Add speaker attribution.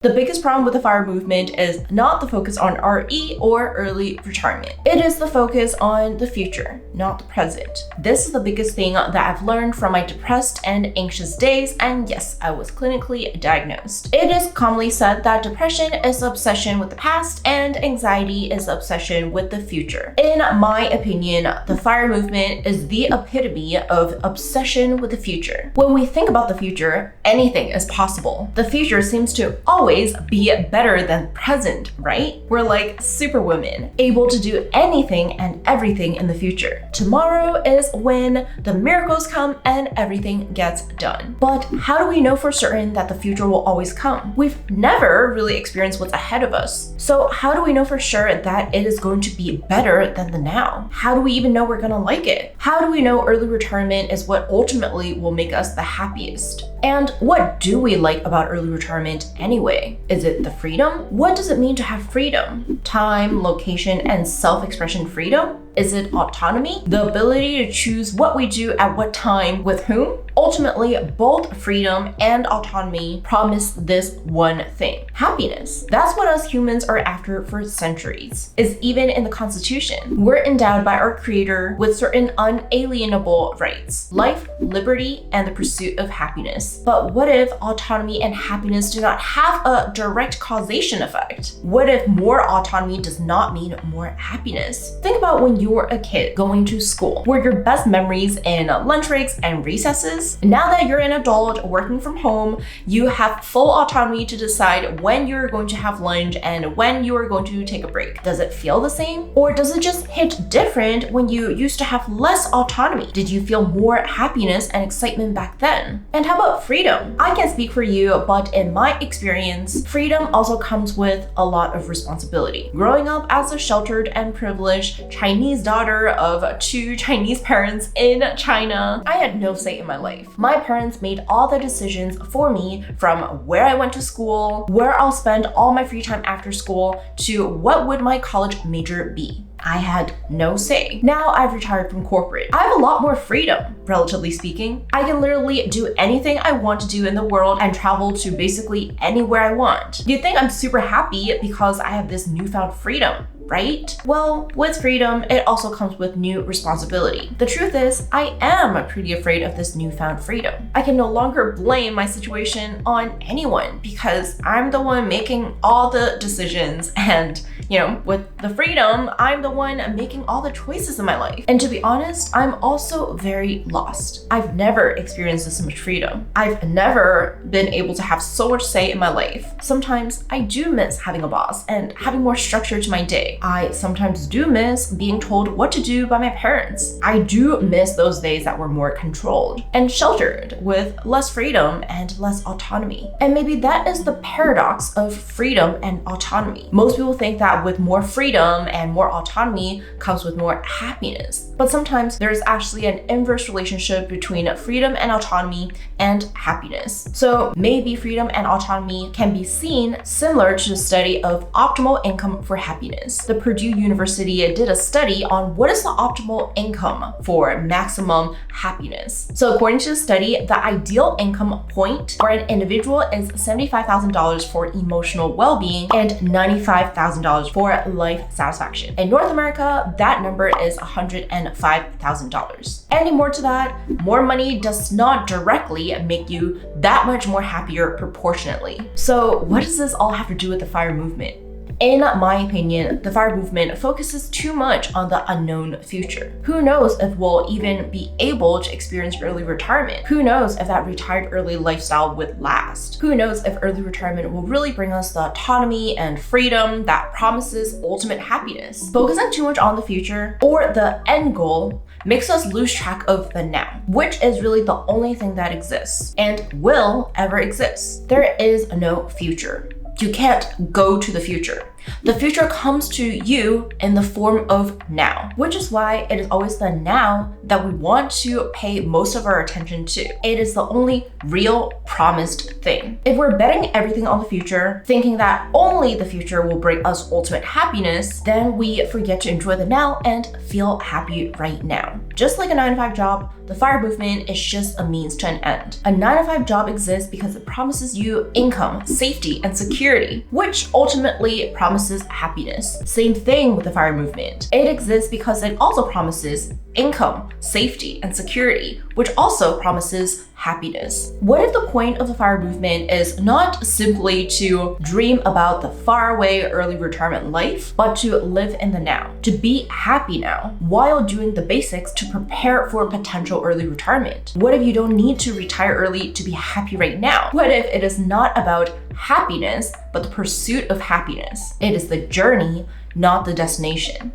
Speaker 1: The biggest problem with the FIRE movement is not the focus on RE or early retirement. It is the focus on the future, not the present. This is the biggest thing that I've learned from my depressed and anxious days, and yes, I was clinically diagnosed. It is commonly said that depression is obsession with the past and anxiety is obsession with the future. In my opinion, the FIRE movement is the epitome of obsession with the future. When we think about the future, anything is possible. The future seems to always be better than present, right? We're like superwomen, able to do anything and everything in the future. Tomorrow is when the miracles come and everything gets done. But how do we know for certain that the future will always come? We've never really experienced what's ahead of us. So how do we know for sure that it is going to be better than the now? How do we even know we're gonna like it? How do we know early retirement is what ultimately will make us the happiest? And what do we like about early retirement anyway? Is it the freedom? What does it mean to have freedom? Time, location, and self-expression freedom? Is it autonomy? The ability to choose what we do at what time with whom? Ultimately, both freedom and autonomy promise this one thing: happiness. That's what us humans are after for centuries. It's even in the Constitution. We're endowed by our Creator with certain unalienable rights: life, liberty, and the pursuit of happiness. But what if autonomy and happiness do not have a direct causation effect? What if more autonomy does not mean more happiness? Think about when you were a kid going to school. Were your best memories in lunch breaks and recesses? Now that you're an adult working from home, you have full autonomy to decide when you're going to have lunch and when you are going to take a break. Does it feel the same? Or does it just hit different when you used to have less autonomy? Did you feel more happiness and excitement back then? And how about freedom? I can't speak for you, but in my experience, freedom also comes with a lot of responsibility. Growing up as a sheltered and privileged Chinese daughter of two Chinese parents in China, I had no say in my life. My parents made all the decisions for me, from where I went to school, where I'll spend all my free time after school, to what would my college major be. I had no say. Now I've retired from corporate. I have a lot more freedom, relatively speaking. I can literally do anything I want to do in the world and travel to basically anywhere I want. You think I'm super happy because I have this newfound freedom, right? Well, with freedom, it also comes with new responsibility. The truth is, I am pretty afraid of this newfound freedom. I can no longer blame my situation on anyone because I'm the one making all the decisions, and with the freedom, I'm the one making all the choices in my life. And to be honest, I'm also very lost. I've never experienced this much freedom. I've never been able to have so much say in my life. Sometimes I do miss having a boss and having more structure to my day. I sometimes do miss being told what to do by my parents. I do miss those days that were more controlled and sheltered with less freedom and less autonomy. And maybe that is the paradox of freedom and autonomy. Most people think that with more freedom and more autonomy comes with more happiness. But sometimes there's actually an inverse relationship between freedom and autonomy and happiness. So maybe freedom and autonomy can be seen similar to the study of optimal income for happiness. The Purdue University did a study on what is the optimal income for maximum happiness. So according to the study, the ideal income point for an individual is $75,000 for emotional well-being and $95,000 for life satisfaction. In North America, that number is $105,000. Adding more to that, more money does not directly make you that much more happier proportionately. So what does this all have to do with the FIRE movement? In my opinion, the FIRE movement focuses too much on the unknown future. Who knows if we'll even be able to experience early retirement? Who knows if that retired early lifestyle would last? Who knows if early retirement will really bring us the autonomy and freedom that promises ultimate happiness? Focusing too much on the future or the end goal makes us lose track of the now, which is really the only thing that exists and will ever exist. There is no future. You can't go to the future. The future comes to you in the form of now, which is why it is always the now that we want to pay most of our attention to. It is the only real promised thing. If we're betting everything on the future, thinking that only the future will bring us ultimate happiness, then we forget to enjoy the now and feel happy right now. Just like a 9-to-5 job, the FIRE movement is just a means to an end. A 9-to-5 job exists because it promises you income, safety, and security security, which ultimately promises happiness. Same thing with the FIRE movement. It exists because it also promises income, safety, and security, which also promises happiness. What if the point of the FIRE movement is not simply to dream about the faraway early retirement life, but to live in the now, to be happy now, while doing the basics to prepare for potential early retirement? What if you don't need to retire early to be happy right now? What if it is not about happiness, but the pursuit of happiness? It is the journey, not the destination.